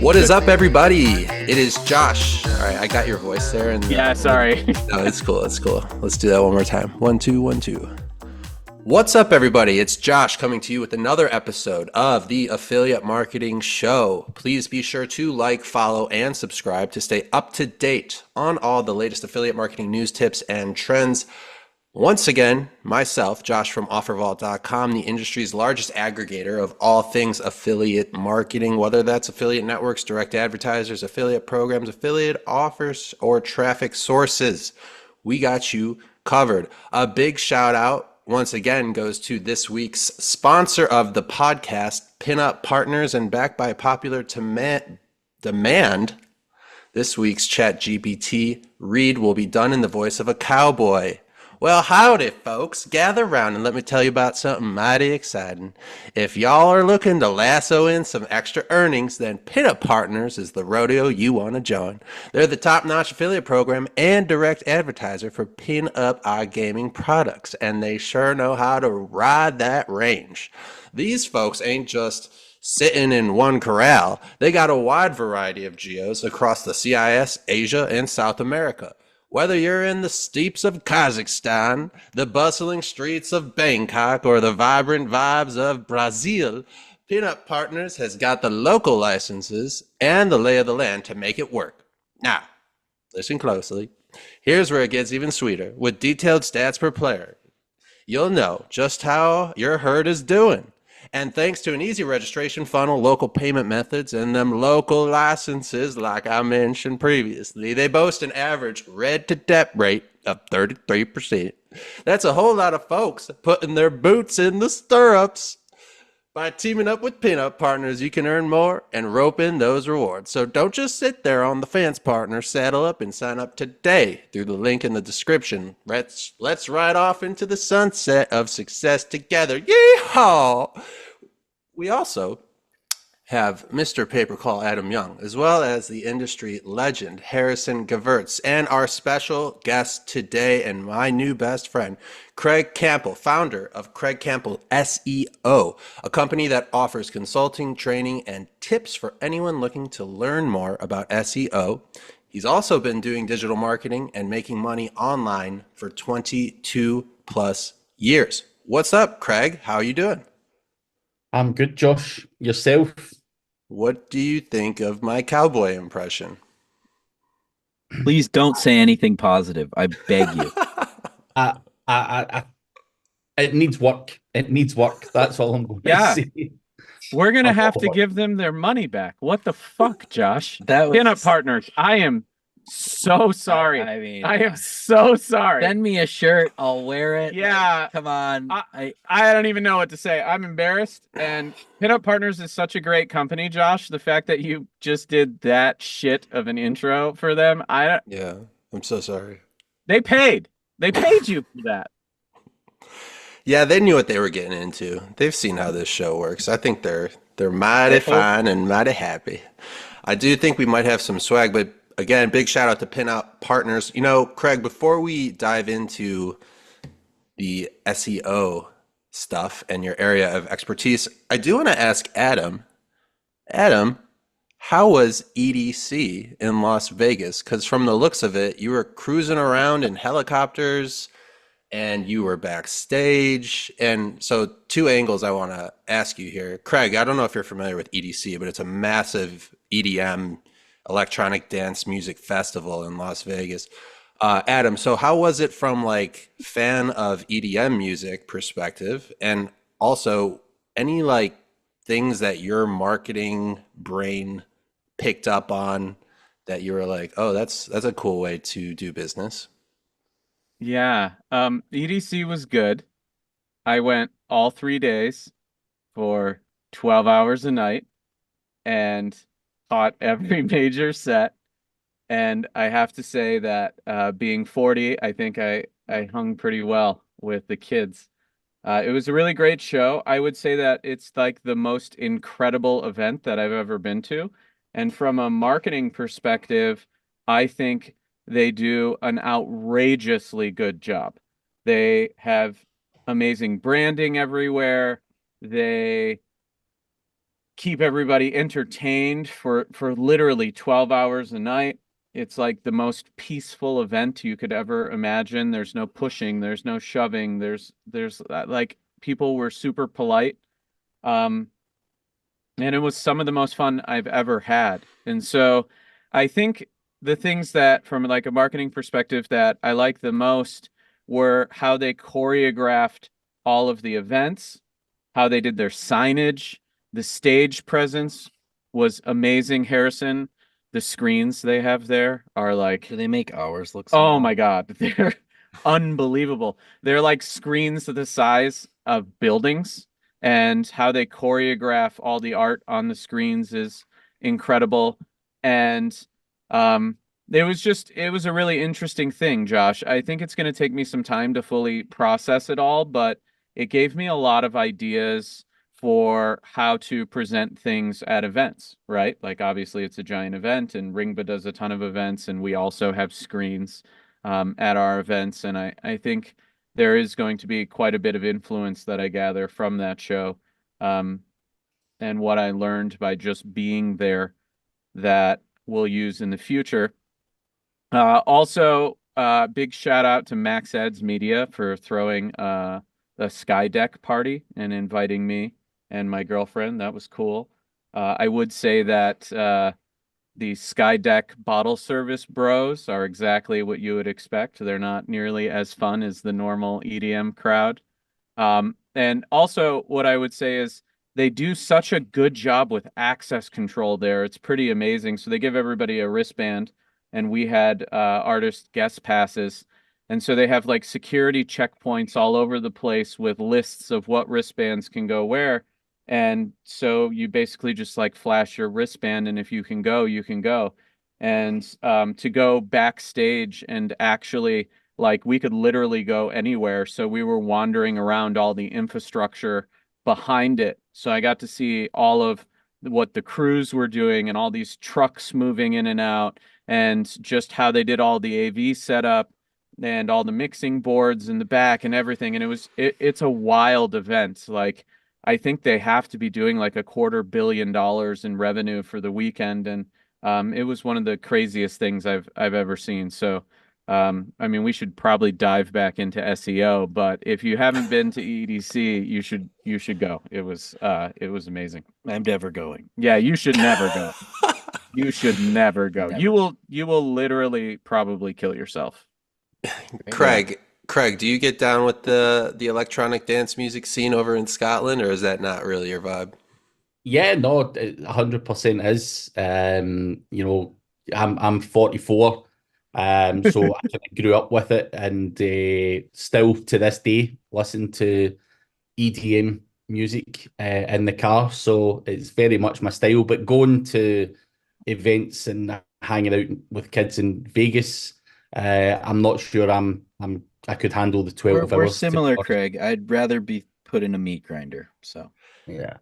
What is up, everybody? It is Josh. All right, I got your voice there. And yeah, sorry. No, it's cool. It's cool. Let's do that one more time. 1, 2, 1, 2. What's up, everybody? It's Josh coming to you with another episode of the Affiliate Marketing Show. Please be sure to like, follow, and subscribe to stay up to date on all the latest affiliate marketing news, tips, and trends. Once again, myself, Josh from OfferVault.com, the industry's largest aggregator of all things affiliate marketing, whether that's affiliate networks, direct advertisers, affiliate programs, affiliate offers, or traffic sources. We got you covered. A big shout out once again goes to this week's sponsor of the podcast, Pinup Partners, and backed by popular demand, this week's ChatGPT read will be done in the voice of a cowboy. Well, howdy, folks. Gather around and let me tell you about something mighty exciting. If y'all are looking to lasso in some extra earnings, then Pinup Partners is the rodeo you want to join. They're the top-notch affiliate program and direct advertiser for pin-up iGaming products, and they sure know how to ride that range. These folks ain't just sitting in one corral. They got a wide variety of geos across the CIS, Asia, and South America. Whether you're in the steeps of Kazakhstan, the bustling streets of Bangkok, or the vibrant vibes of Brazil, Pinup Partners has got the local licenses and the lay of the land to make it work. Now, listen closely. Here's where it gets even sweeter. With detailed stats per player, you'll know just how your herd is doing. And thanks to an easy registration funnel, local payment methods, and them local licenses, like I mentioned previously, they boast an average red-to-dep rate of 33%. That's a whole lot of folks putting their boots in the stirrups. By teaming up with Pinup Partners, you can earn more and rope in those rewards. So don't just sit there on the fence, partner. Saddle up and sign up today through the link in the description. Let's ride off into the sunset of success together. Yeehaw! We also have Mr. Paper Call Adam Young, as well as the industry legend Harrison Gevirtz, and our special guest today and my new best friend, Craig Campbell, founder of Craig Campbell SEO, a company that offers consulting, training, and tips for anyone looking to learn more about SEO. He's also been doing digital marketing and making money online for 22 plus years. What's up, Craig? How are you doing? I'm good, Josh. Yourself? What do you think of my cowboy impression? Please don't say anything positive. I beg you. It needs work. It needs work. That's all I'm going to say. We're going to have to give them their money back. What the fuck, Josh? Pinup Partners, I am so sorry. I am so sorry. Send me a shirt. I'll wear it. Yeah. Come on. I don't even know what to say. I'm embarrassed. And Pinup Partners is such a great company, Josh. The fact that you just did that shit of an intro for them, Yeah, I'm so sorry. They paid you for that. Yeah, they knew what they were getting into. They've seen how this show works. I think they're mighty fine and mighty happy. I do think we might have some swag, but again, big shout out to Pinup Partners. You know, Craig, before we dive into the SEO stuff and your area of expertise, I do want to ask Adam, how was EDC in Las Vegas? Because from the looks of it, you were cruising around in helicopters and you were backstage. And so two angles I want to ask you here. Craig, I don't know if you're familiar with EDC, but it's a massive EDM, electronic dance music festival in Las Vegas. Adam, so how was it from like fan of EDM music perspective, and also any like things that your marketing brain picked up on that you were like, oh, that's a cool way to do business? Yeah. EDC was good. I went all 3 days for 12 hours a night and taught every major set. And I have to say that being 40, I think I hung pretty well with the kids. It was a really great show. I would say that it's like the most incredible event that I've ever been to. And from a marketing perspective, I think they do an outrageously good job. They have amazing branding everywhere. They keep everybody entertained for literally 12 hours a night. It's like the most peaceful event you could ever imagine. There's no pushing, there's no shoving, there's like people were super polite. And it was some of the most fun I've ever had. And so I think the things that from like a marketing perspective that I like the most were how they choreographed all of the events, how they did their signage, the stage presence was amazing. Harrison, the screens they have there are like, Do they make ours look small? oh my God, they're unbelievable. They're like screens the size of buildings, and how they choreograph all the art on the screens is incredible. And it was a really interesting thing, Josh. I think it's going to take me some time to fully process it all, but it gave me a lot of ideas for how to present things at events, right? Like obviously it's a giant event and Ringba does a ton of events, and we also have screens at our events. And I think there is going to be quite a bit of influence that I gather from that show, and what I learned by just being there that we'll use in the future. Also, big shout out to Max Eds Media for throwing the Sky Deck party and inviting me and my girlfriend. That was cool. I would say that the Sky Deck bottle service bros are exactly what you would expect. They're not nearly as fun as the normal EDM crowd. And also, what I would say is they do such a good job with access control there. It's pretty amazing. So they give everybody a wristband, and we had artist guest passes. And so they have like security checkpoints all over the place with lists of what wristbands can go where. And so you basically just like flash your wristband, and if you can go, you can go. And to go backstage and actually like we could literally go anywhere. So we were wandering around all the infrastructure behind it. So I got to see all of what the crews were doing and all these trucks moving in and out, and just how they did all the AV setup and all the mixing boards in the back and everything. And it's a wild event. Like I think they have to be doing like $250 million in revenue for the weekend. And it was one of the craziest things I've ever seen. So I mean, we should probably dive back into SEO, but if you haven't been to EDC, you should go. It was amazing. I'm never going. Yeah, you should never go. You should never go. Never. You will literally probably kill yourself. Craig, do you get down with the electronic dance music scene over in Scotland, or is that not really your vibe? Yeah, no, 100% is. You know, I'm 44, so I kind of grew up with it, and still to this day listen to EDM music in the car. So it's very much my style. But going to events and hanging out with kids in Vegas, I'm not sure I could handle the 12 We're hours. similar, Craig. I'd rather be put in a meat grinder. So Yeah.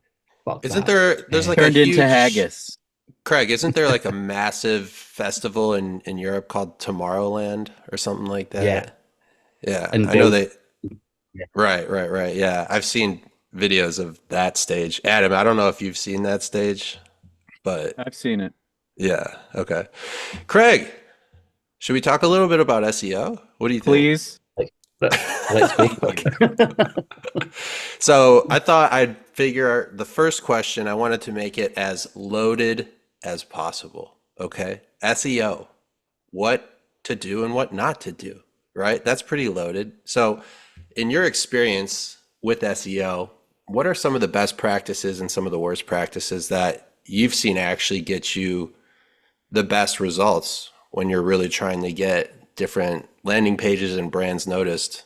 Fuck Isn't that. there's like turned a huge into haggis. Craig, isn't there like a massive festival in Europe called Tomorrowland or something like that? Yeah. Yeah. And I know Bel- they Yeah. right. Yeah. I've seen videos of that stage. Adam, I don't know if you've seen that stage, but I've seen it. yeah. Okay. Craig, should we talk a little bit about SEO? What do you think? Please. Let's go. So I thought I'd figure the first question, I wanted to make it as loaded as possible. Okay. SEO, what to do and what not to do, right? That's pretty loaded. So in your experience with SEO, what are some of the best practices and some of the worst practices that you've seen actually get you the best results when you're really trying to get different landing pages and brands noticed,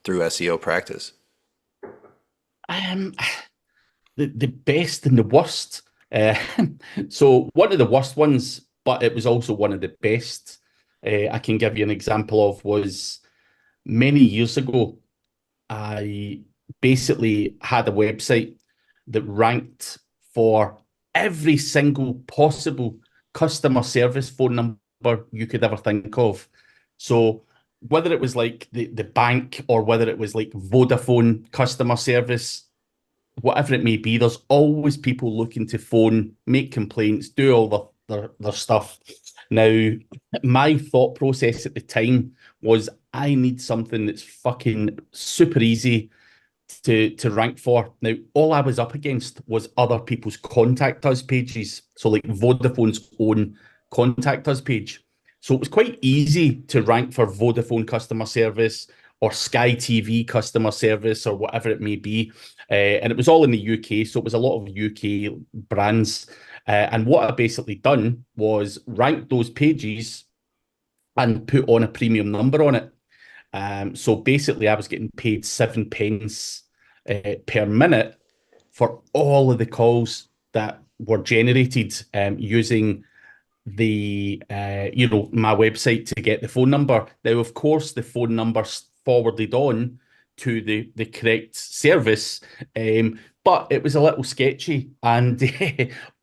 through SEO practice? Um, the best and the worst. So one of the worst ones, but it was also one of the best. I can give you an example of was many years ago. I basically had a website that ranked for every single possible customer service phone number you could ever think of. So whether it was like the bank or whether it was like Vodafone customer service, whatever it may be, there's always people looking to phone, make complaints, do all their stuff. Now, my thought process at the time was I need something that's fucking super easy to rank for. Now, all I was up against was other people's contact us pages. So like Vodafone's own contact us page. So it was quite easy to rank for Vodafone customer service or Sky TV customer service or whatever it may be. And it was all in the UK. So it was a lot of UK brands. And what I basically done was rank those pages and put on a premium number on it. So basically, I was getting paid 7 pence per minute for all of the calls that were generated using the my website to get the phone number. Now, of course, the phone number's forwarded on to the correct service, but it was a little sketchy, and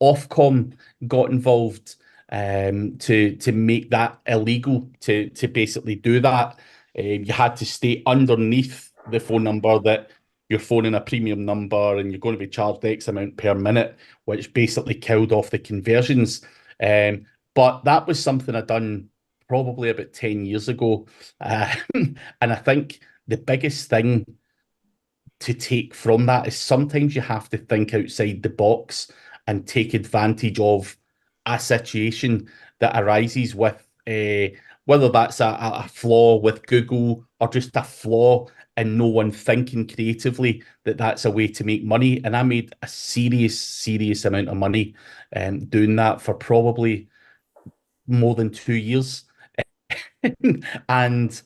Ofcom got involved to make that illegal to basically do that. You had to stay underneath the phone number that you're phoning a premium number and you're going to be charged X amount per minute, which basically killed off the conversions. But that was something I'd done probably about 10 years ago. And I think the biggest thing to take from that is sometimes you have to think outside the box and take advantage of a situation that arises with whether that's a flaw with Google or just a flaw in no one thinking creatively that that's a way to make money. And I made a serious amount of money doing that for probably more than 2 years. And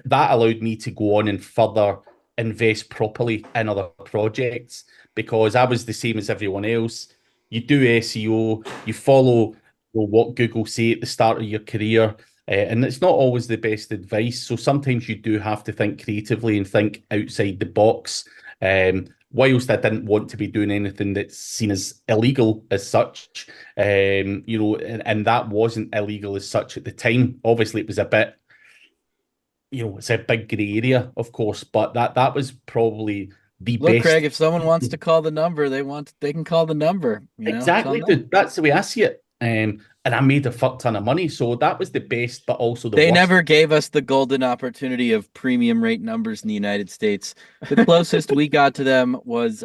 that allowed me to go on and further invest properly in other projects because I was the same as everyone else. You do SEO, you follow what Google say at the start of your career, and it's not always the best advice. So sometimes you do have to think creatively and think outside the box. Whilst I didn't want to be doing anything that's seen as illegal as such, and that wasn't illegal as such at the time. Obviously, it was a bit, it's a big grey area, of course, but that was probably the Look, best. Craig, if someone wants to call the number, they can call the number. Exactly, dude. That's the way I see it. And I made a fuck ton of money, so that was the best, but also the They worst. never gave us the golden opportunity of premium rate numbers in the United States. The closest we got to them was,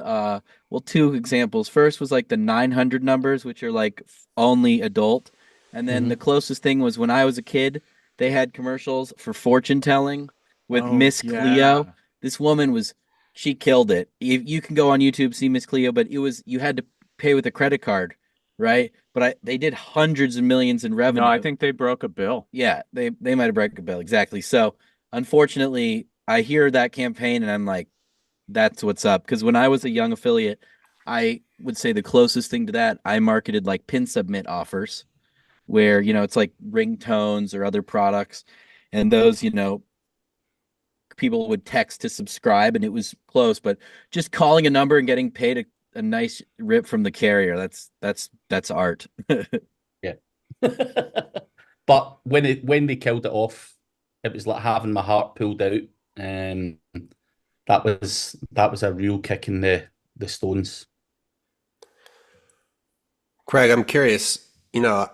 two examples. First was like the 900 numbers, which are like only adult. And then the closest thing was when I was a kid, they had commercials for fortune telling with Miss Cleo. This woman she killed it. You can go on YouTube, see Miss Cleo, but you had to pay with a credit card, right? But they did hundreds of millions in revenue. No, I think they broke a bill. Yeah, they might have broken a bill. Exactly. So unfortunately, I hear that campaign and I'm like, that's what's up. Because when I was a young affiliate, I would say the closest thing to that, I marketed like pin submit offers where, it's like ringtones or other products. And those, people would text to subscribe and it was close, but just calling a number and getting paid a nice rip from the carrier, that's art. Yeah. But when they killed it off, it was like having my heart pulled out. That was a real kick in the stones. Craig, I'm curious, I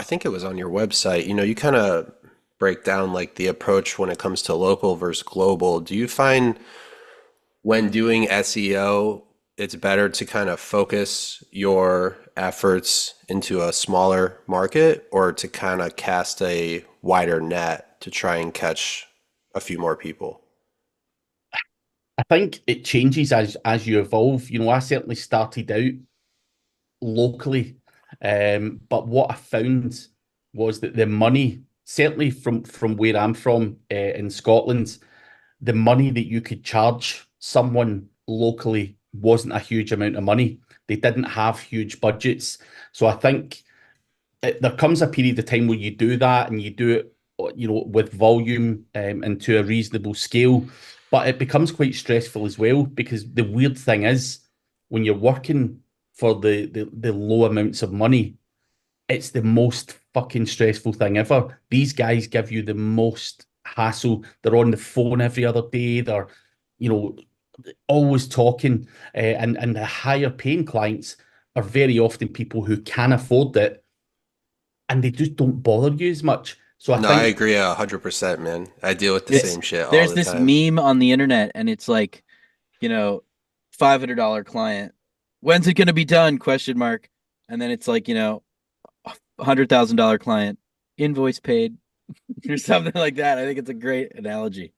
think it was on your website, you kind of break down like the approach when it comes to local versus global. Do you find when doing SEO, it's better to kind of focus your efforts into a smaller market or to kind of cast a wider net to try and catch a few more people? I think it changes as you evolve. I certainly started out locally, but what I found was that the money, certainly from where I'm from in Scotland, the money that you could charge someone locally wasn't a huge amount of money. They didn't have huge budgets. So I think there comes a period of time where you do that and you do it, with volume and to a reasonable scale, but it becomes quite stressful as well because the weird thing is when you're working for the low amounts of money, it's the most fucking stressful thing ever. These guys give you the most hassle. They're on the phone every other day. They're, always talking, and the higher paying clients are very often people who can afford it, and they just don't bother you as much. So I No, I think agree 100%, man. I deal with the It's same shit all there's the this time. meme on the internet, and it's like, you know, $500 client. When's it gonna be done? Question mark. And then it's like, $100,000 client, invoice paid, or something like that. I think it's a great analogy.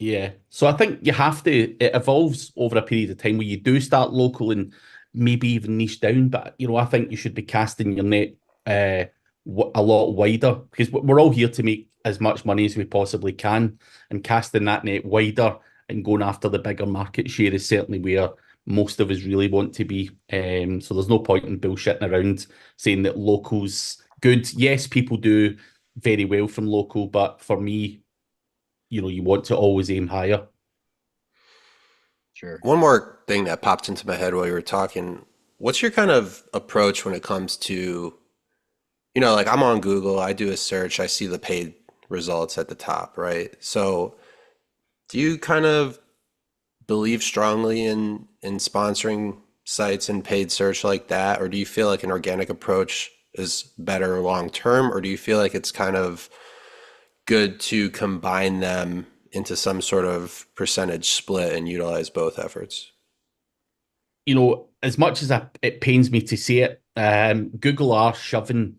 yeah. So I think you have to, it evolves over a period of time where you do start local and maybe even niche down. But, I think you should be casting your net uh, a lot wider, because we're all here to make as much money as we possibly can. And casting that net wider and going after the bigger market share is certainly where most of us really want to be. So there's no point in bullshitting around saying that local's good. Yes, people do very well from local, but for me, you want to always aim higher. Sure. One more thing that popped into my head while you were talking. What's your kind of approach when it comes to, like I'm on Google, I do a search, I see the paid results at the top, right? So do you kind of believe strongly in sponsoring sites and paid search like that, or do you feel like an organic approach is better long term, or do you feel like it's kind of good to combine them into some sort of percentage split and utilize both efforts? As much as it pains me to say it, Google are shoving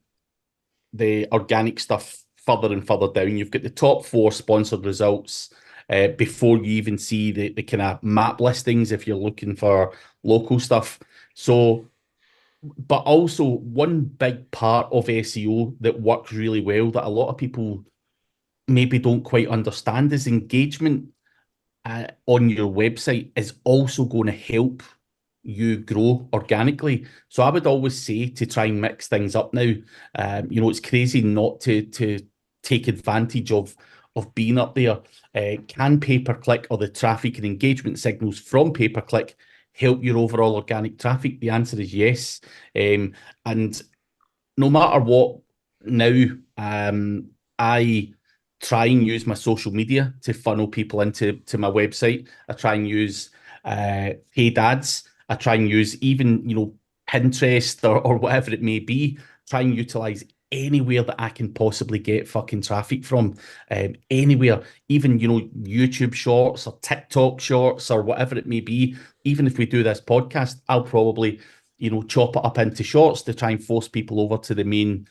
the organic stuff further and further down. You've got the top 4 sponsored results before you even see the kind of map listings if you're looking for local stuff. So, but also one big part of SEO that works really well that a lot of people maybe don't quite understand is engagement on your website is also going to help you grow organically. So I would always say to try and mix things up now. It's crazy not to take advantage of being up there. Can pay-per-click or the traffic and engagement signals from pay-per-click help your overall organic traffic? The answer is yes. And no matter what, now I try and use my social media to funnel people into my website. I try and use paid ads. I try and use even Pinterest or whatever it may be. Try and utilize anywhere that I can possibly get fucking traffic from. Anywhere, even YouTube Shorts or TikTok Shorts or whatever it may be. Even if we do this podcast, I'll probably chop it up into shorts to try and force people over to the main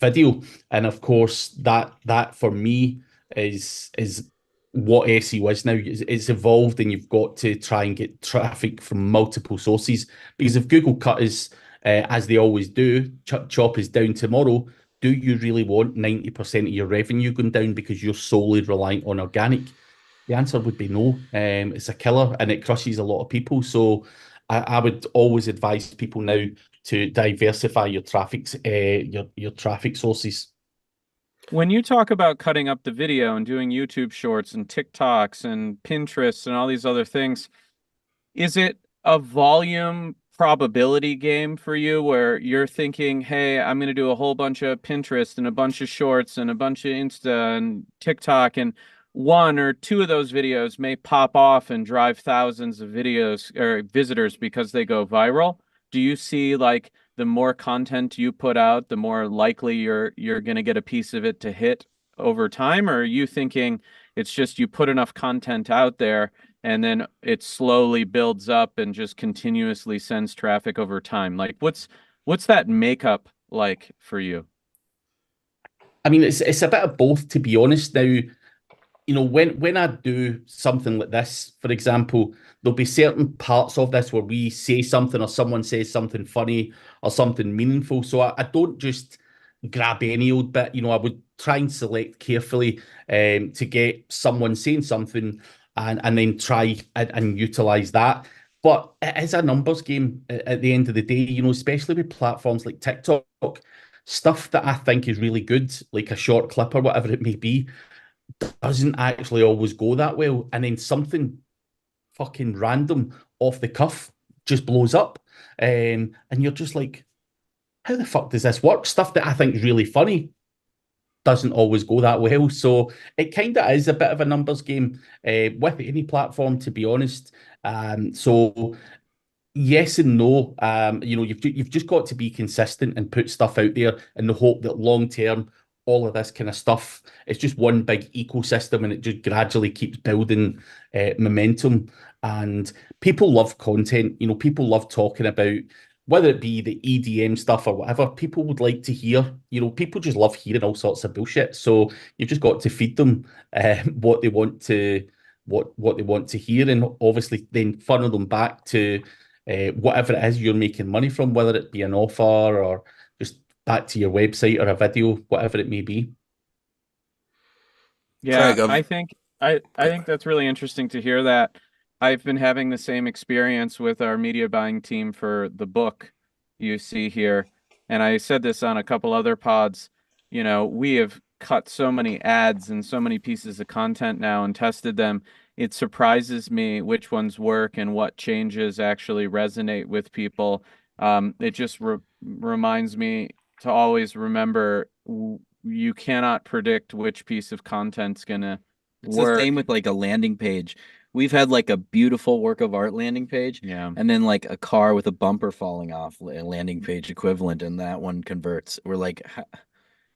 video. And of course, that for me is what SEO is now. It's evolved, and you've got to try and get traffic from multiple sources. Because if Google cut us, as they always do, chop is down tomorrow, do you really want 90% of your revenue going down because you're solely reliant on organic? The answer would be no. It's a killer and it crushes a lot of people. So I would always advise people now to diversify your traffic sources. When you talk about cutting up the video and doing YouTube shorts and TikToks and Pinterest and all these other things, is it a volume probability game for you where you're thinking, hey, I'm going to do a whole bunch of Pinterest and a bunch of shorts and a bunch of Insta and TikTok, and 1 or 2 of those videos may pop off and drive thousands of videos or visitors because they go viral? Do you see like the more content you put out, the more likely you're going to get a piece of it to hit over time? Or are you thinking it's just you put enough content out there and then it slowly builds up and just continuously sends traffic over time? Like what's that makeup like for you? I mean, it's a bit of both, to be honest. Now, when I do something like this, for example, there'll be certain parts of this where we say something or someone says something funny or something meaningful. So I don't just grab any old bit. I would try and select carefully to get someone saying something and then try and utilize that. But it is a numbers game at the end of the day, especially with platforms like TikTok. Stuff that I think is really good, like a short clip or whatever it may be, doesn't actually always go that well. And then something fucking random off the cuff just blows up. And you're just like, how the fuck does this work? Stuff that I think is really funny doesn't always go that well. So it kind of is a bit of a numbers game with any platform, to be honest. So yes and no. You've just got to be consistent and put stuff out there in the hope that long term, all of this kind of stuff, it's just one big ecosystem and it just gradually keeps building momentum. And people love content. People love talking about whether it be the EDM stuff or whatever. People would like to hear. People just love hearing all sorts of bullshit. So you've just got to feed them what they want to what they want to hear, and obviously then funnel them back to whatever it is you're making money from, whether it be an offer or just back to your website or a video, whatever it may be. Yeah, Craig, I think that's really interesting to hear that. I've been having the same experience with our media buying team for the book you see here. And I said this on a couple other pods. We have cut so many ads and so many pieces of content now and tested them. It surprises me which ones work and what changes actually resonate with people. It just reminds me to always remember you cannot predict which piece of content's gonna It's work. the same with like a landing page. We've had like a beautiful work of art landing page, Yeah. and then like a car with a bumper falling off, a landing page equivalent, and that one converts. We're like,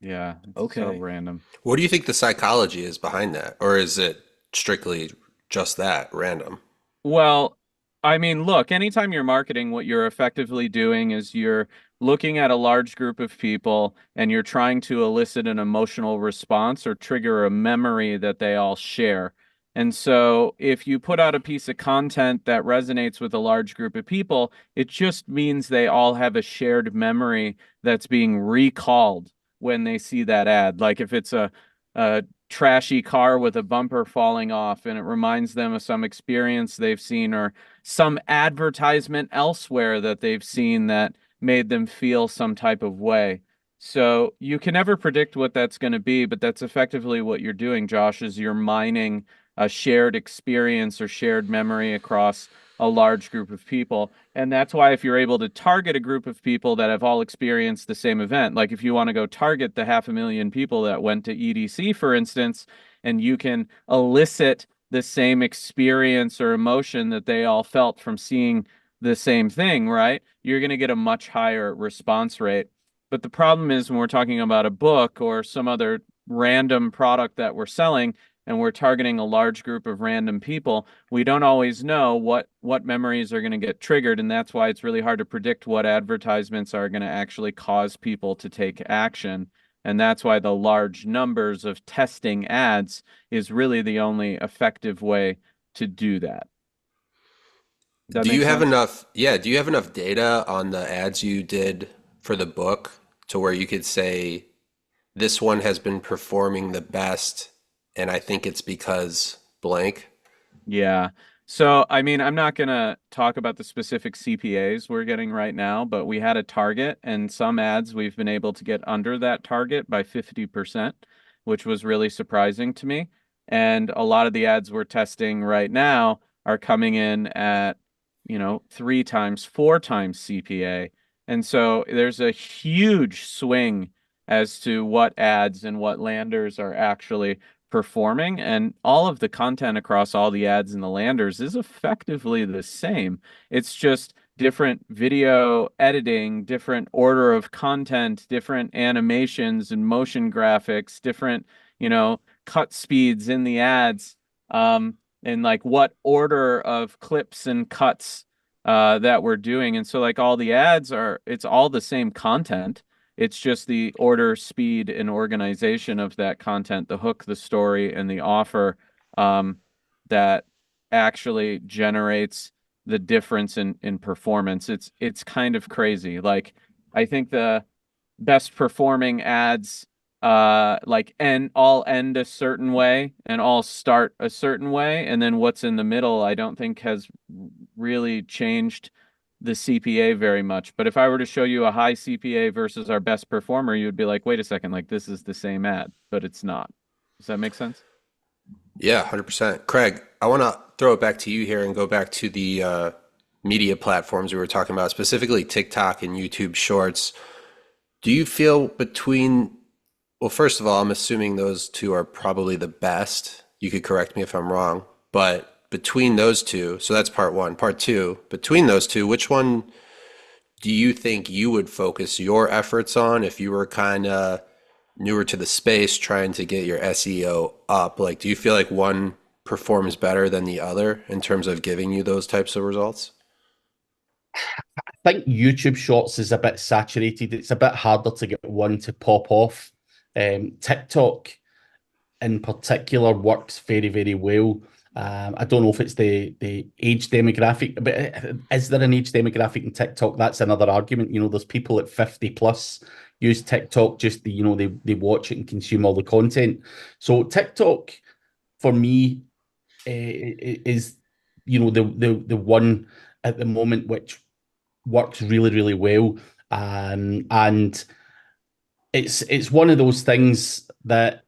Yeah. It's so Okay. random. what do you think the psychology is behind that? Or is it strictly just that, random? Well, I mean, look, anytime you're marketing, what you're effectively doing is you're looking at a large group of people and you're trying to elicit an emotional response or trigger a memory that they all share. And so if you put out a piece of content that resonates with a large group of people, it just means they all have a shared memory that's being recalled when they see that ad. Like if it's a trashy car with a bumper falling off and it reminds them of some experience they've seen or some advertisement elsewhere that they've seen that made them feel some type of way. So you can never predict what that's going to be, but that's effectively what you're doing, Josh, is you're mining a shared experience or shared memory across a large group of people. And that's why if you're able to target a group of people that have all experienced the same event, like if you want to go target the 500,000 people that went to EDC, for instance, and you can elicit the same experience or emotion that they all felt from seeing the same thing, right? You're going to get a much higher response rate. But the problem is when we're talking about a book or some other random product that we're selling, and we're targeting a large group of random people, we don't always know what memories are going to get triggered. And that's why it's really hard to predict what advertisements are going to actually cause people to take action. And that's why the large numbers of testing ads is really the only effective way to do that. Do you have enough data on the ads you did for the book to where you could say this one has been performing the best and I think it's because blank? Yeah. So, I mean, I'm not going to talk about the specific CPAs we're getting right now, but we had a target and some ads we've been able to get under that target by 50%, which was really surprising to me. And a lot of the ads we're testing right now are coming in at, 3 times, 4 times CPA. And so there's a huge swing as to what ads and what landers are actually performing, and all of the content across all the ads and the landers is effectively the same. It's just different video editing, different order of content, different animations and motion graphics, different, cut speeds in the ads, and like what order of clips and cuts that we're doing. And so like all the ads it's all the same content. It's just the order, speed, and organization of that content, the hook, the story, and the offer that actually generates the difference in performance. It's kind of crazy. Like I think the best performing ads all end a certain way and all start a certain way, and then what's in the middle I don't think has really changed the CPA very much. But if I were to show you a high CPA versus our best performer, you'd be like, wait a second, like this is the same ad, but it's not. Does that make sense? Yeah, 100%. Craig, I want to throw it back to you here and go back to the media platforms we were talking about, specifically TikTok and YouTube Shorts. Do you feel between Well, first of all, I'm assuming those two are probably the best. You could correct me if I'm wrong, but between those two, so that's part one. Part two, between those two, which one do you think you would focus your efforts on if you were kind of newer to the space trying to get your SEO up? Like, do you feel like one performs better than the other in terms of giving you those types of results? I think YouTube Shorts is a bit saturated. It's a bit harder to get one to pop off. TikTok in particular works very, very well. I don't know if it's the age demographic, but is there an age demographic in TikTok? That's another argument. There's people at 50 plus use TikTok, just they watch it and consume all the content. So TikTok for me is the one at the moment which works really, really well. And it's one of those things that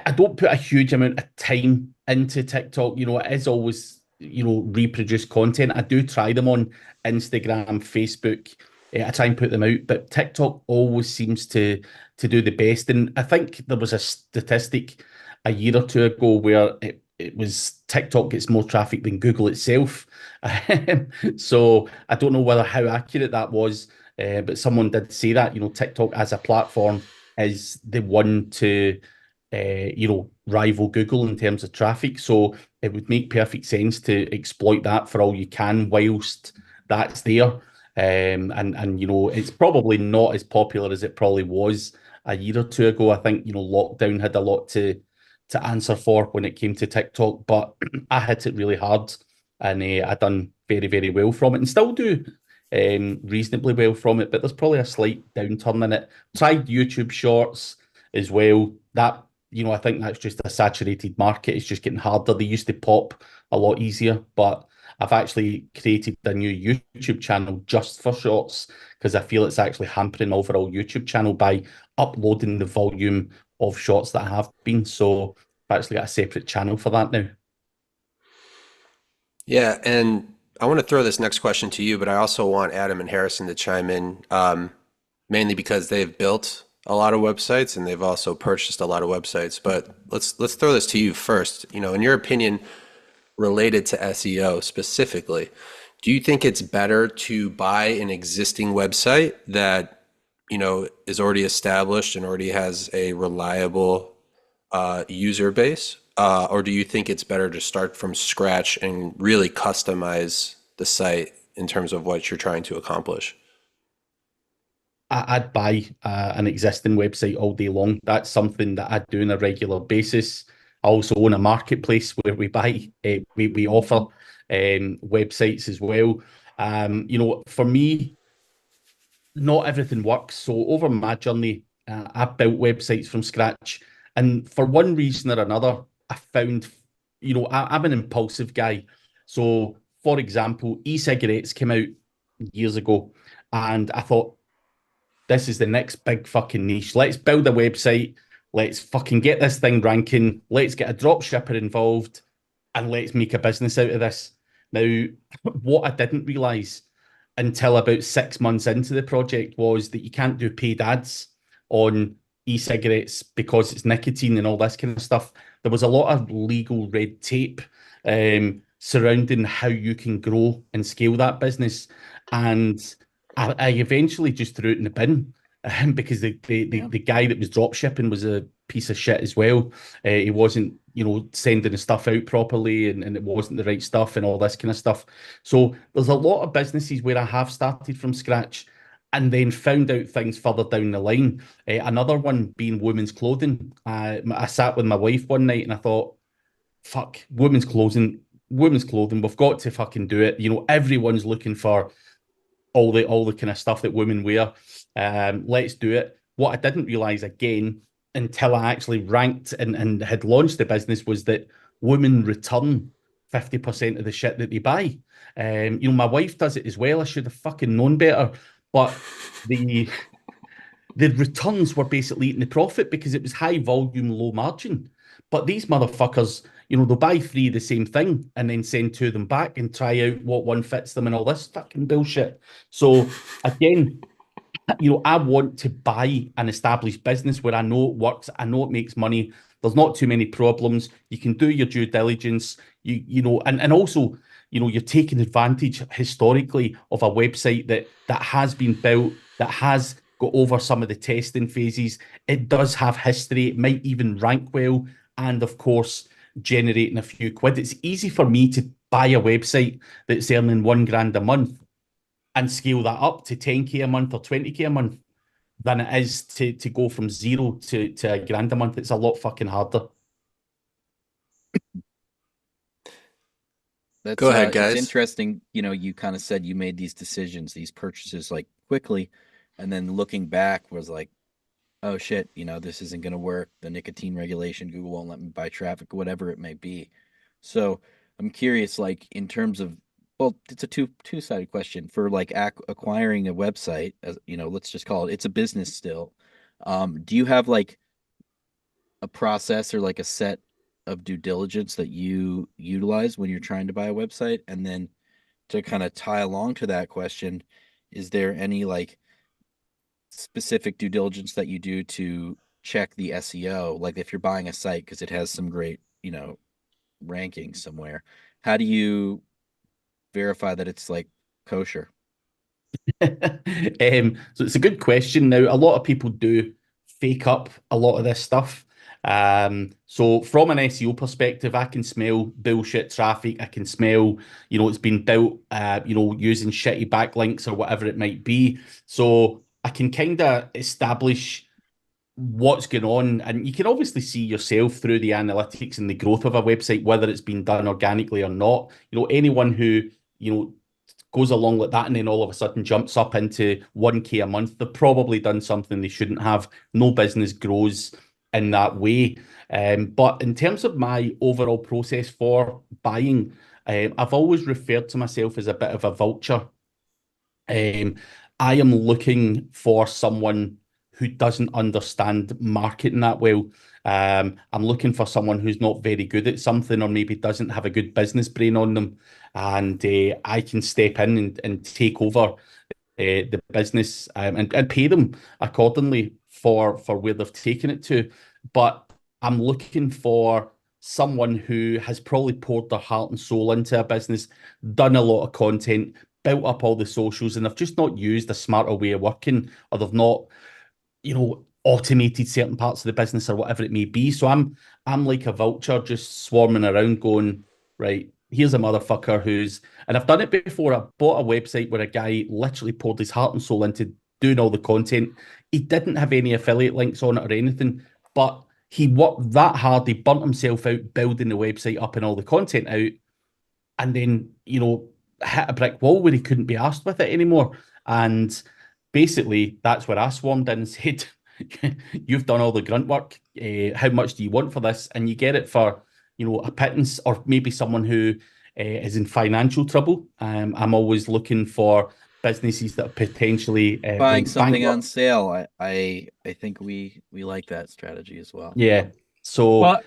I don't put a huge amount of time into TikTok. It is always, reproduced content. I do try them on Instagram, Facebook. I try and put them out, but TikTok always seems to do the best. And I think there was a statistic a year or two ago where it was TikTok gets more traffic than Google itself. So I don't know how accurate that was, but someone did say that, TikTok as a platform is the one to rival Google in terms of traffic. So it would make perfect sense to exploit that for all you can whilst that's there. And it's probably not as popular as it probably was a year or two ago. I think, lockdown had a lot to answer for when it came to TikTok, but I hit it really hard and I done very, very well from it and still do reasonably well from it, but there's probably a slight downturn in it. Tried YouTube Shorts as well. That, I think that's just a saturated market. It's just getting harder. They used to pop a lot easier, but I've actually created a new YouTube channel just for Shorts because I feel it's actually hampering overall YouTube channel by uploading the volume of Shorts that I have been. So I've actually got a separate channel for that now. Yeah, and I want to throw this next question to you, but I also want Adam and Harrison to chime in, mainly because they've built a lot of websites and they've also purchased a lot of websites. But let's throw this to you first. In your opinion, related to SEO specifically, do you think it's better to buy an existing website that is already established and already has a reliable user base, or do you think it's better to start from scratch and really customize the site in terms of what you're trying to accomplish? I'd buy an existing website all day long. That's something that I do on a regular basis. I also own a marketplace where we buy, we offer websites as well. For me, not everything works. So over my journey, I've built websites from scratch. And for one reason or another, I found, I'm an impulsive guy. So for example, e-cigarettes came out years ago and I thought, this is the next big fucking niche. Let's build a website. Let's fucking get this thing ranking. Let's get a drop shipper involved and let's make a business out of this. Now, what I didn't realize until about 6 months into the project was that you can't do paid ads on e-cigarettes because it's nicotine and all this kind of stuff. There was a lot of legal red tape surrounding how you can grow and scale that business. And I eventually just threw it in the bin because the guy that was drop shipping was a piece of shit as well. He wasn't, sending the stuff out properly and it wasn't the right stuff and all this kind of stuff. So there's a lot of businesses where I have started from scratch and then found out things further down the line. Another one being women's clothing. I sat with my wife one night and I thought, fuck, women's clothing, we've got to fucking do it. Everyone's looking for all the kind of stuff that women wear. Let's do it. What I didn't realize again until I actually ranked and had launched the business was that women return 50% of the shit that they buy. My wife does it as well. I should have fucking known better. But the returns were basically eating the profit because it was high volume, low margin. But these motherfuckers, they'll buy 3 of the same thing and then send 2 of them back and try out what one fits them and all this fucking bullshit. So again, I want to buy an established business where I know it works, I know it makes money. There's not too many problems. You can do your due diligence. And also, you're taking advantage historically of a website that has been built, that has got over some of the testing phases. It does have history. It might even rank well, and of course, generating a few quid. It's easy for me to buy a website that's earning 1 grand a month and scale that up to 10K a month or 20K a month than it is to go from zero to a grand a month. It's a lot fucking harder. That's Go ahead, guys. It's interesting. You kind of said you made these decisions, these purchases like quickly, and then looking back was like, oh shit, this isn't going to work. The nicotine regulation, Google won't let me buy traffic, whatever it may be. So I'm curious, like in terms of, well, it's a two-sided question for like acquiring a website, as let's just call it's a business still. Do you have like a process or like a set of due diligence that you utilize when you're trying to buy a website? And then to kind of tie along to that question, is there any like specific due diligence that you do to check the SEO? Like if you're buying a site because it has some great, rankings somewhere, how do you verify that it's like kosher? So it's a good question. Now, a lot of people do fake up a lot of this stuff. So from an SEO perspective, I can smell bullshit traffic. I can smell, it's been built, using shitty backlinks or whatever it might be. So I can kind of establish what's going on, and you can obviously see yourself through the analytics and the growth of a website, whether it's been done organically or not. Anyone who, goes along like that and then all of a sudden jumps up into 1K a month, they've probably done something they shouldn't have. No business grows in that way. But in terms of my overall process for buying, I've always referred to myself as a bit of a vulture. I am looking for someone who doesn't understand marketing that well. I'm looking for someone who's not very good at something or maybe doesn't have a good business brain on them. And I can step in and take over the business, and pay them accordingly for where they've taken it to. But I'm looking for someone who has probably poured their heart and soul into a business, done a lot of content, built up all the socials, and they've just not used a smarter way of working, or they've not, automated certain parts of the business or whatever it may be. So I'm like a vulture just swarming around going, right, here's a motherfucker and I've done it before. I bought a website where a guy literally poured his heart and soul into doing all the content. He didn't have any affiliate links on it or anything, but he worked that hard. He burnt himself out building the website up and all the content out. And then, hit a brick wall where he couldn't be asked with it anymore. And basically, that's where I swarmed in and said, you've done all the grunt work. How much do you want for this? And you get it for, a pittance, or maybe someone who is in financial trouble. I'm always looking for businesses that are potentially Buying something bankrupt. on sale. I think we like that strategy as well. Yeah. So Well,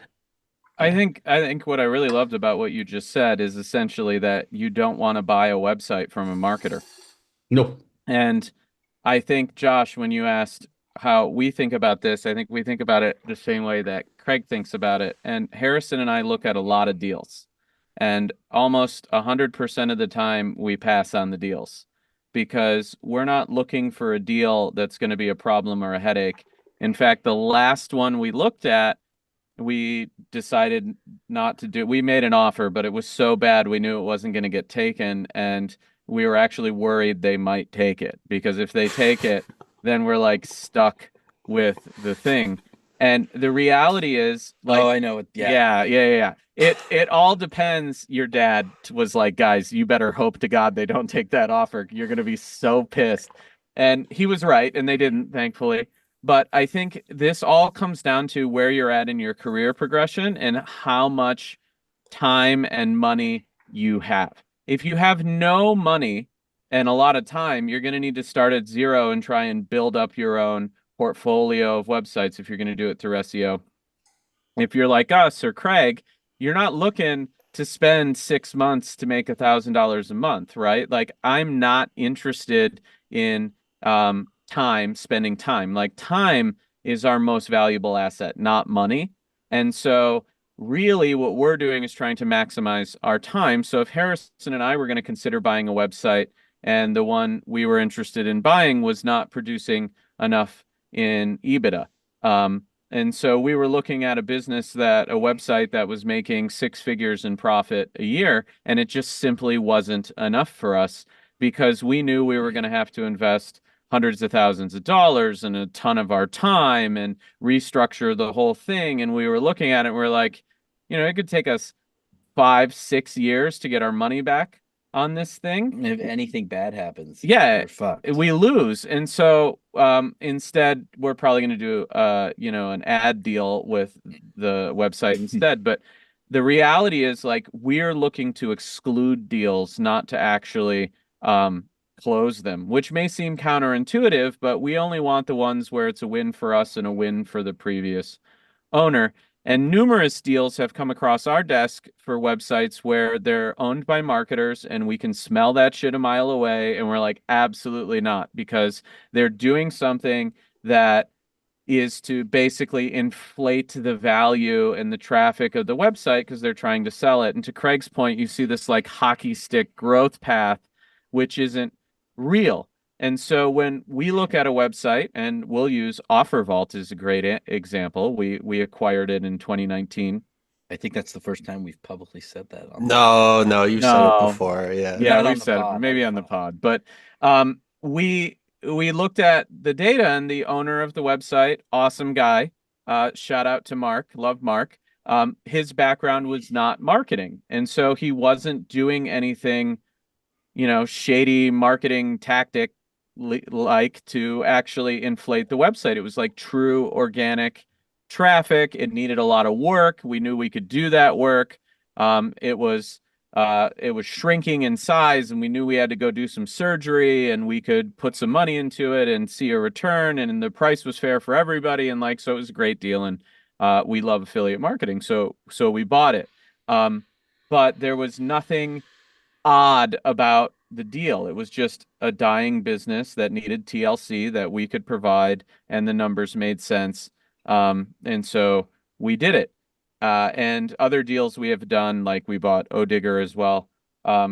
I think what I really loved about what you just said is essentially that you don't want to buy a website from a marketer. no. And I think, Josh, when you asked how we think about this, I think we think about it the same way that Craig thinks about it. And Harrison and I look at a lot of deals, and almost 100% of the time we pass on the deals because we're not looking for a deal that's going to be a problem or a headache. In fact, the last one we looked at, we decided not to do. We made an offer, but it was so bad we knew it wasn't going to get taken, and we were actually worried they might take it, because if they take it, then we're like stuck with the thing. And the reality is, like, Oh, I know it. Yeah. yeah. It all depends. Your dad was like, guys, you better hope to God they don't take that offer. You're going to be so pissed. And he was right, and they didn't, thankfully. But I think this all comes down to where you're at in your career progression and how much time and money you have. If you have no money and a lot of time, you're going to need to start at zero and try and build up your own portfolio of websites if you're going to do it through SEO. If you're like us or Craig, you're not looking to spend 6 months to make $1,000 a month, right? Like, I'm not interested in time, spending time. Like time is our most valuable asset, not money. And so really what we're doing is trying to maximize our time. So if Harrison and I were going to consider buying a website and the one we were interested in buying was not producing enough in EBITDA, and so we were looking at a website that was making 6 figures in profit a year, and it just simply wasn't enough for us because we knew we were going to have to invest hundreds of thousands of dollars and a ton of our time and restructure the whole thing. And we were looking at it, and we're like, it could take us 5-6 years to get our money back on this thing. If anything bad happens, yeah, we're fucked. We lose. And so instead, we're probably going to do an ad deal with the website instead. But the reality is, like, we're looking to exclude deals, not to actually close them, which may seem counterintuitive, but we only want the ones where it's a win for us and a win for the previous owner. And numerous deals have come across our desk for websites where they're owned by marketers and we can smell that shit a mile away. And we're like, absolutely not, because they're doing something that is to basically inflate the value and the traffic of the website because they're trying to sell it. And to Craig's point, you see this like hockey stick growth path, which isn't real. And so when we look at a website, and we'll use OfferVault as a great example, we acquired it in 2019. I think that's the first time we've publicly said that. No, you've said it before. Yeah. Yeah, Not on we've the said it pod, maybe not on the the pod. But we looked at the data, and the owner of the website, awesome guy. Shout out to Mark. Love Mark. His background was not marketing. And so he wasn't doing anything, shady marketing tactic like to actually inflate the website. It was like true organic traffic. It needed a lot of work. We knew we could do that work. It was shrinking in size, and we knew we had to go do some surgery, and we could put some money into it and see a return, and the price was fair for everybody, and so it was a great deal. And we love affiliate marketing, so we bought it. But there was nothing odd about the deal. It was just a dying business that needed TLC that we could provide, and the numbers made sense. And so we did it. And other deals we have done, like we bought Odigger as well.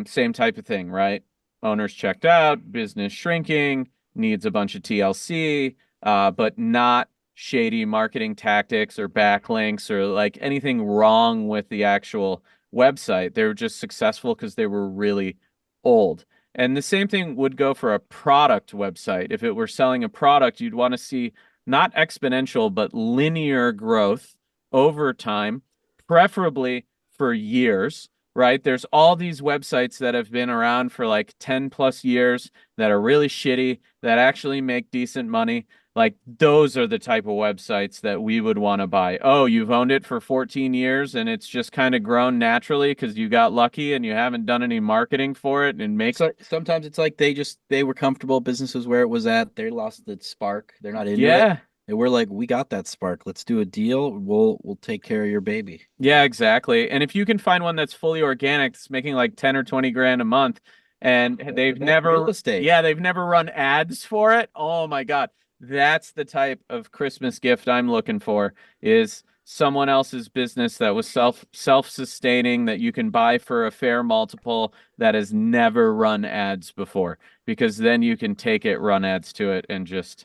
Same type of thing, right? Owners checked out, business shrinking, needs a bunch of TLC, but not shady marketing tactics or backlinks or like anything wrong with the actual website. They were just successful because they were really old. And the same thing would go for a product website. If it were selling a product, you'd want to see not exponential, but linear growth over time, preferably for years, right? There's all these websites that have been around for like 10 plus years that are really shitty, that actually make decent money. Like those are the type of websites that we would want to buy. Oh, you've owned it for 14 years and it's just kind of grown naturally because you got lucky and you haven't done any marketing for it and makes So sometimes it's like they were comfortable, business was where it was at. They lost the spark. They're not into it. And we're like, we got that spark. Let's do a deal. We'll take care of your baby. Yeah, exactly. And if you can find one that's fully organic, it's making like 10 or 20 grand a month, and they've never real estate. Yeah, they've never run ads for it. Oh my God. That's the type of Christmas gift I'm looking for, is someone else's business that was self-sustaining, that you can buy for a fair multiple, that has never run ads before, because then you can take it, run ads to it, and just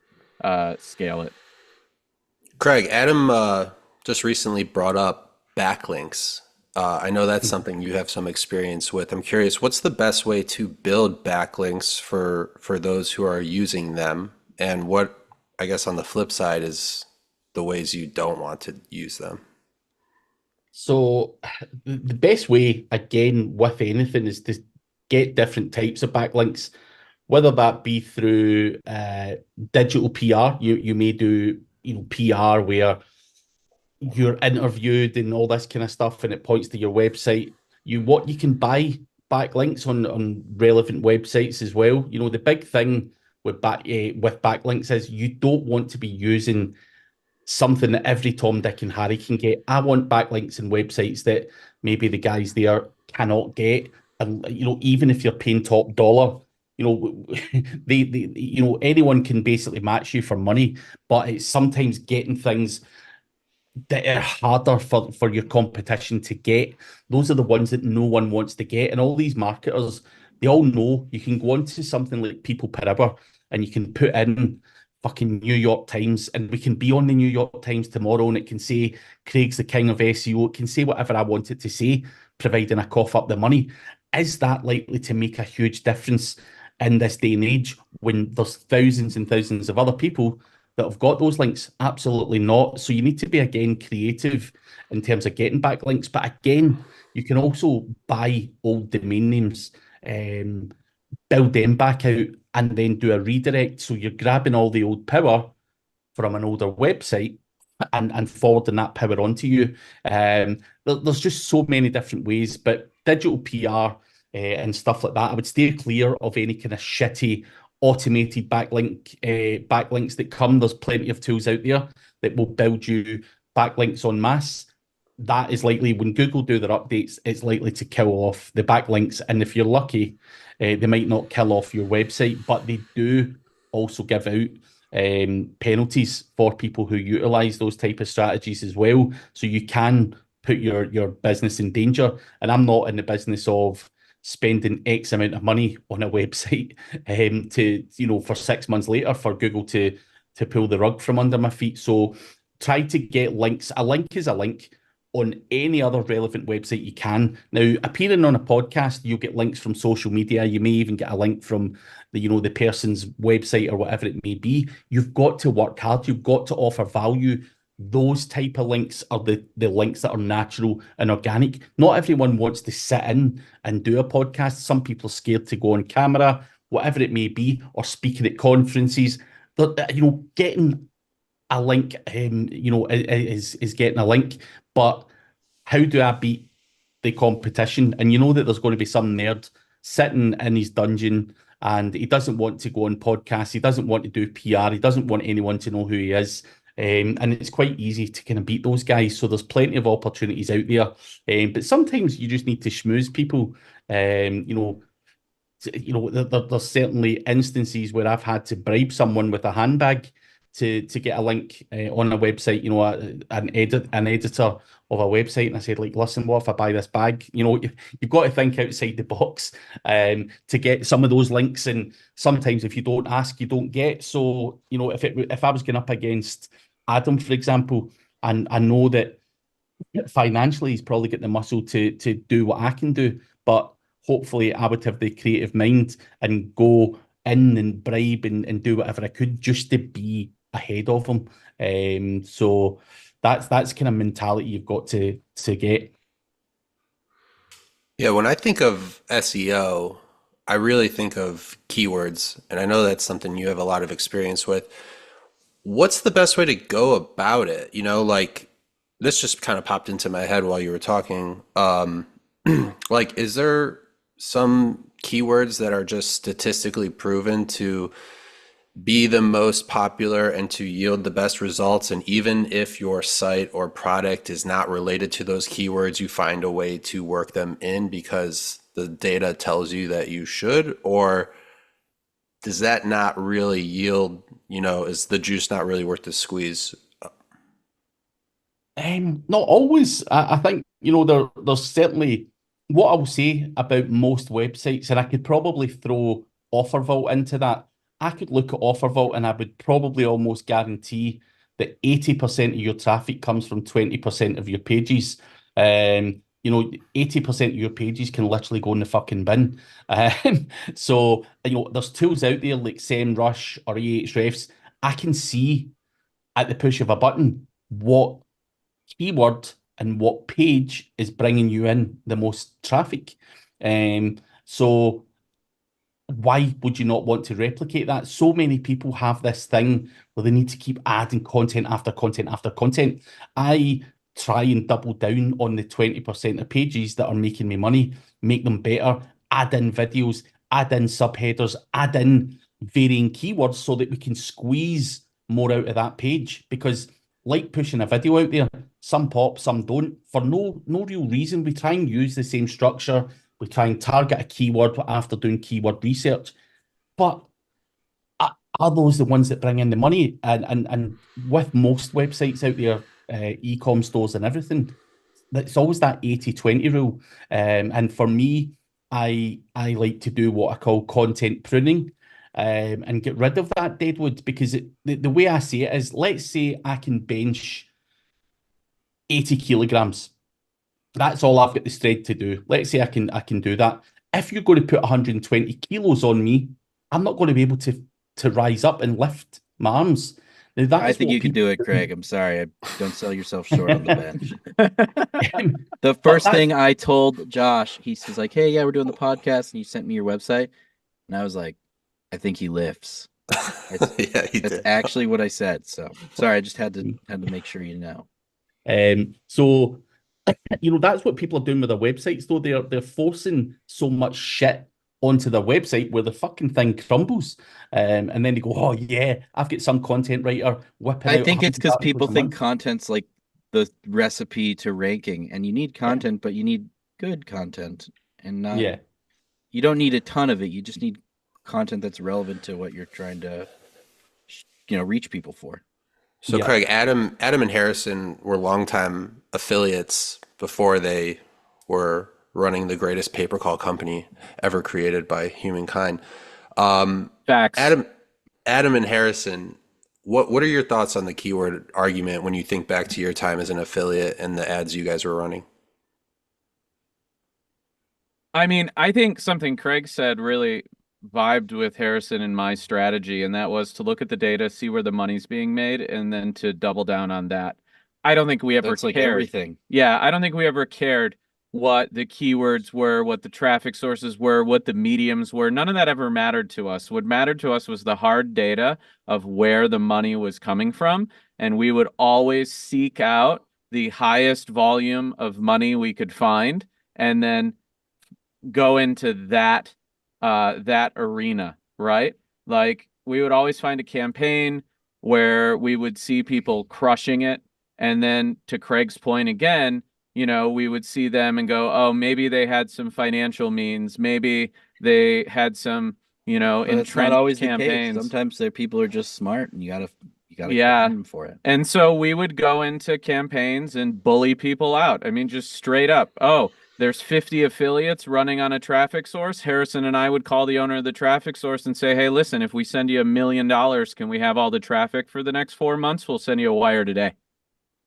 scale it. Craig, Adam just recently brought up backlinks. I know that's something you have some experience with. I'm curious, what's the best way to build backlinks for those who are using them? And what, I guess, on the flip side, is the ways you don't want to use them? So the best way, again, with anything, is to get different types of backlinks, whether that be through digital PR. You may do PR where you're interviewed and all this kind of stuff, and it points to your website. You can buy backlinks on relevant websites as well. The big thing with backlinks is you don't want to be using something that every Tom, Dick, and Harry can get. I want backlinks in websites that maybe the guys there cannot get. And even if you're paying top dollar, anyone can basically match you for money, but it's sometimes getting things that are harder for your competition to get. Those are the ones that no one wants to get. And all these marketers, they all know you can go onto something like People Per Hour and you can put in fucking New York Times, and we can be on the New York Times tomorrow and it can say Craig's the king of SEO. It can say whatever I want it to say, providing I cough up the money. Is that likely to make a huge difference in this day and age when there's thousands and thousands of other people that have got those links? Absolutely not. So you need to be, again, creative in terms of getting backlinks. But again, you can also buy old domain names, build them back out, and then do a redirect. So you're grabbing all the old power from an older website and forwarding that power onto you. There's just so many different ways, but digital PR and stuff like that, I would steer clear of any kind of shitty automated backlinks that come. There's plenty of tools out there that will build you backlinks en masse. That is likely, when Google do their updates, it's likely to kill off the backlinks. And if you're lucky, they might not kill off your website, but they do also give out penalties for people who utilize those type of strategies as well. So you can put your business in danger. And I'm not in the business of spending X amount of money on a website for 6 months later for Google to pull the rug from under my feet. So try to get links. A link is a link on any other relevant website you can. Now, appearing on a podcast, you'll get links from social media. You may even get a link from the person's website or whatever it may be. You've got to work hard. You've got to offer value. Those type of links are the links that are natural and organic. Not everyone wants to sit in and do a podcast. Some people are scared to go on camera, whatever it may be, or speaking at conferences. Getting a link, is getting a link. But how do I beat the competition? And you know that there's going to be some nerd sitting in his dungeon and he doesn't want to go on podcasts. He doesn't want to do PR. He doesn't want anyone to know who he is. And it's quite easy to kind of beat those guys. So there's plenty of opportunities out there. But sometimes you just need to schmooze people. There's certainly instances where I've had to bribe someone with a handbag to get a link on a website, an editor of a website. And I said, listen, what if I buy this bag? You've got to think outside the box to get some of those links. And sometimes if you don't ask, you don't get. So, if I was going up against Adam, for example, and I know that financially he's probably got the muscle to do what I can do, but hopefully I would have the creative mind and go in and bribe and do whatever I could just to be ahead of him. So that's kind of mentality you've got to get. Yeah, when I think of SEO, I really think of keywords, and I know that's something you have a lot of experience with. What's the best way to go about it? This just kind of popped into my head while you were talking. Is there some keywords that are just statistically proven to be the most popular and to yield the best results? And even if your site or product is not related to those keywords, you find a way to work them in because the data tells you that you should? Or does that not really yield, is the juice not really worth the squeeze? Not always. I think, there's certainly, what I'll say about most websites, and I could probably throw OfferVault into that. I could look at OfferVault and I would probably almost guarantee that 80% of your traffic comes from 20% of your pages. 80% of your pages can literally go in the fucking bin. So, there's tools out there like SEMrush or Ahrefs. I can see at the push of a button what keyword and what page is bringing you in the most traffic. So why would you not want to replicate that? So many people have this thing where they need to keep adding content after content after content. I try and double down on the 20% of pages that are making me money, make them better, add in videos, add in subheaders, add in varying keywords so that we can squeeze more out of that page. Because like pushing a video out there, some pop, some don't, for no real reason. We try and use the same structure. We try and target a keyword after doing keyword research. But are those the ones that bring in the money? And with most websites out there, e-com stores and everything, it's always that 80-20 rule. And for me, I like to do what I call content pruning, and get rid of that deadwood, because the way I see it is, let's say I can bench 80 kilograms. That's all I've got the strength to do. Let's say I can do that. If you're going to put 120 kilos on me, I'm not going to be able to rise up and lift my arms. Now, that I is think what you can people do it, Craig. I'm sorry. Don't sell yourself short on the bench. The But first that's thing I told Josh, he says like, "Hey, yeah, we're doing the podcast, and you sent me your website," and I was like, "I think he lifts." Yeah, he That's did. actually what I said. So sorry, I just had to make sure you know. so that's what people are doing with their websites, though. They're forcing so much shit onto their website where the fucking thing crumbles. And then they go, oh yeah, I've got some content writer whipping I out think it's 100 because articles people a think month. content's like the recipe to ranking, and you need Yeah. content, but you need good content, and not Yeah. you don't need a ton of it. You just need content that's relevant to what you're trying to, reach people for. So Yeah. Craig, Adam and Harrison were longtime affiliates before they were running the greatest pay-per-call company ever created by humankind. Facts. Adam and Harrison, what are your thoughts on the keyword argument when you think back to your time as an affiliate and the ads you guys were running? I mean, I think something Craig said really vibed with Harrison and my strategy, and that was to look at the data, see where the money's being made, and then to double down on that. I don't think we ever That's like cared. everything. Yeah, I don't think we ever cared what the keywords were, what the traffic sources were, what the mediums were. None of that ever mattered to us. What mattered to us was the hard data of where the money was coming from, and we would always seek out the highest volume of money we could find, and then go into that arena, right? Like we would always find a campaign where we would see people crushing it, and then to Craig's point again, we would see them and go, oh, maybe they had some financial means, maybe they had some, But it's not entrenched always the case. campaigns. Sometimes people are just smart, and you gotta Yeah. commend them for it. And so we would go into campaigns and bully people out. I mean, just straight up. Oh, there's 50 affiliates running on a traffic source. Harrison and I would call the owner of the traffic source and say, hey, listen, if we send you $1 million, can we have all the traffic for the next 4 months? We'll send you a wire today.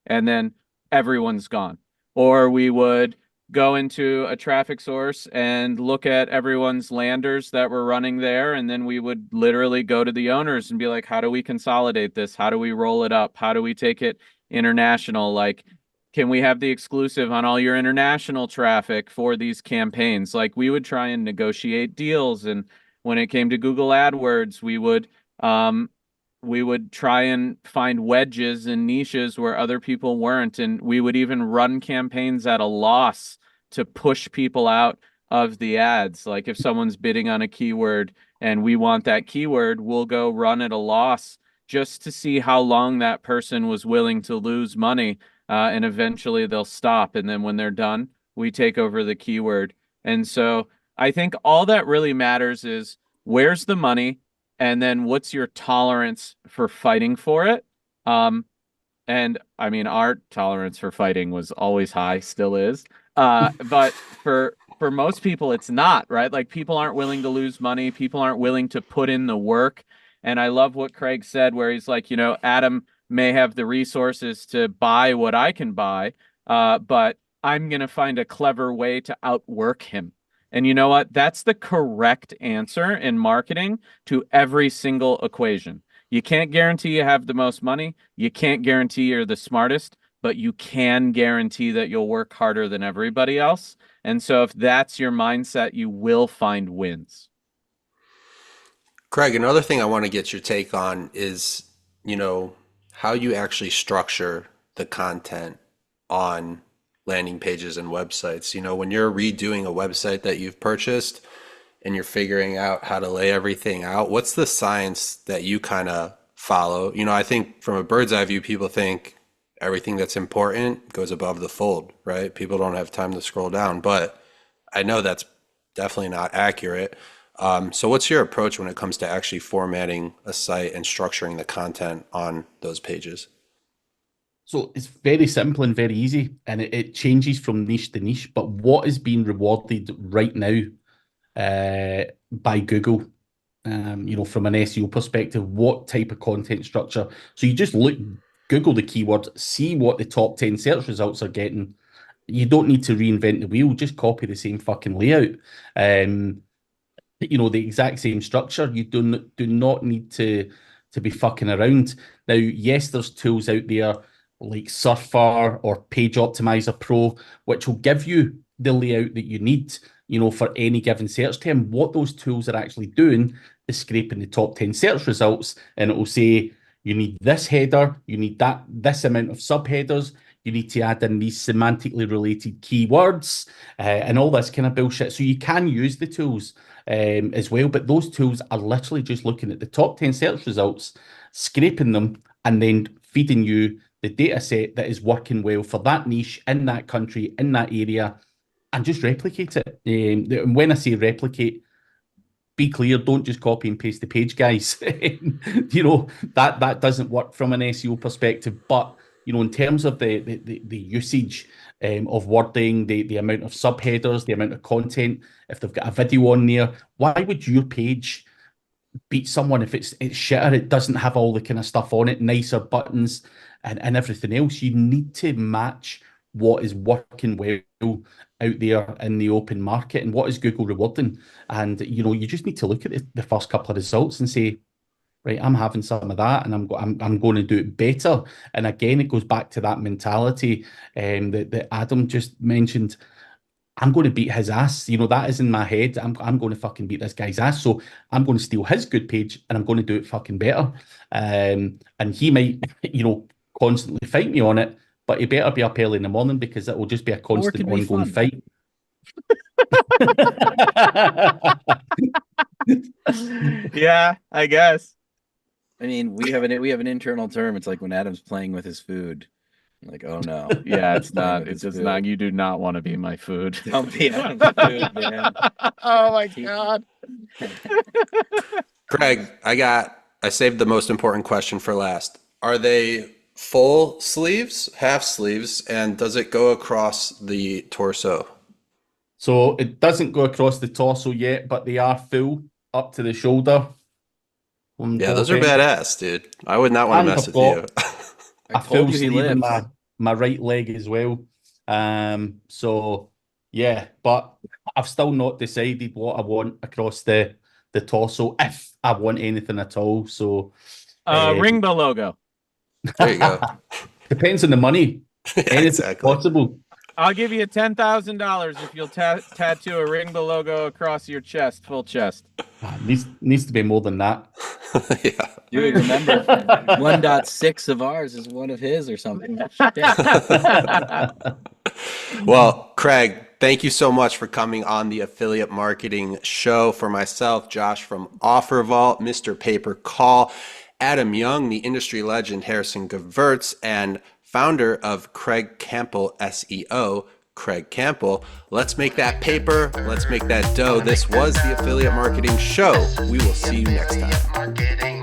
And then everyone's gone. Or we would go into a traffic source and look at everyone's landers that were running there. And then we would literally go to the owners and be like, how do we consolidate this? How do we roll it up? How do we take it international? Like, can we have the exclusive on all your international traffic for these campaigns? Like, we would try and negotiate deals. And when it came to Google AdWords, we would try and find wedges and niches where other people weren't. And we would even run campaigns at a loss to push people out of the ads. Like if someone's bidding on a keyword and we want that keyword, we'll go run at a loss just to see how long that person was willing to lose money. And eventually they'll stop. And then when they're done, we take over the keyword. And so I think all that really matters is where's the money? And then what's your tolerance for fighting for it? And I mean, our tolerance for fighting was always high, still is. But for most people, it's not, right? Like people aren't willing to lose money. People aren't willing to put in the work. And I love what Craig said, where he's like, Adam may have the resources to buy what I can buy, but I'm going to find a clever way to outwork him. And you know what? That's the correct answer in marketing to every single equation. You can't guarantee you have the most money. You can't guarantee you're the smartest, but you can guarantee that you'll work harder than everybody else. And so if that's your mindset, you will find wins. Craig, another thing I want to get your take on is, how you actually structure the content on landing pages and websites. When you're redoing a website that you've purchased and you're figuring out how to lay everything out, what's the science that you kind of follow? I think from a bird's eye view, people think everything that's important goes above the fold, right? People don't have time to scroll down, but I know that's definitely not accurate. So what's your approach when it comes to actually formatting a site and structuring the content on those pages? So it's very simple and very easy, and it changes from niche to niche. But what is being rewarded right now by Google, from an SEO perspective, what type of content structure? So you just Google the keyword, see what the top 10 search results are getting. You don't need to reinvent the wheel, just copy the same fucking layout. The exact same structure. You do not need to be fucking around. Now, yes, there's tools out there like Surfer or Page Optimizer Pro, which will give you the layout that you need, for any given search term. What those tools are actually doing is scraping the top 10 search results, and it will say, you need this header, you need this amount of subheaders, you need to add in these semantically related keywords, and all this kind of bullshit. So you can use the tools as well, but those tools are literally just looking at the top 10 search results, scraping them, and then feeding you the data set that is working well for that niche, in that country, in that area, and just replicate it. When I say replicate, be clear, don't just copy and paste the page, guys. That doesn't work from an SEO perspective. But in terms of the usage of wording, the amount of subheaders, the amount of content, if they've got a video on there, why would your page beat someone if it's shitter? It doesn't have all the kind of stuff on it, nicer buttons and everything else. You need to match what is working well out there in the open market and what is Google rewarding. And you just need to look at the first couple of results and say, right, I'm having some of that, and I'm going to do it better. And again, it goes back to that mentality that Adam just mentioned. I'm going to beat his ass. That is in my head. I'm going to fucking beat this guy's ass. So I'm going to steal his good page and I'm going to do it fucking better. And he might, constantly fight me on it, but he better be up early in the morning, because it will just be a constant ongoing fight. Yeah, I guess. I mean, we have an internal term. It's like when Adam's playing with his food. I'm like, oh no. Yeah, it's not. It's just not. You do not want to be my food. Don't be Adam's food, man. Oh my god. Craig, I saved the most important question for last. Are they full sleeves, half sleeves, and does it go across the torso? So it doesn't go across the torso yet, but they are full up to the shoulder. Yeah, those are badass, dude. I would not want to mess with you. I full sleeve my right leg as well. So yeah, but I've still not decided what I want across the torso, if I want anything at all. So Ringba logo. There you go. Depends on the money. Anything exactly. possible. I'll give you $10,000 if you'll tattoo a Ringba logo across your chest, full chest. Needs to be more than that. Yeah. Dude, remember 1.6 of ours is one of his or something. Well, Craig, thank you so much for coming on the Affiliate Marketing Show. For myself, Josh from OfferVault, Mr. Paper Call, Adam Young, the industry legend Harrison Gevirtz, and founder of Craig Campbell SEO, Craig Campbell. Let's make that paper. Let's make that dough. This was the Affiliate Marketing Show. We will see you next time.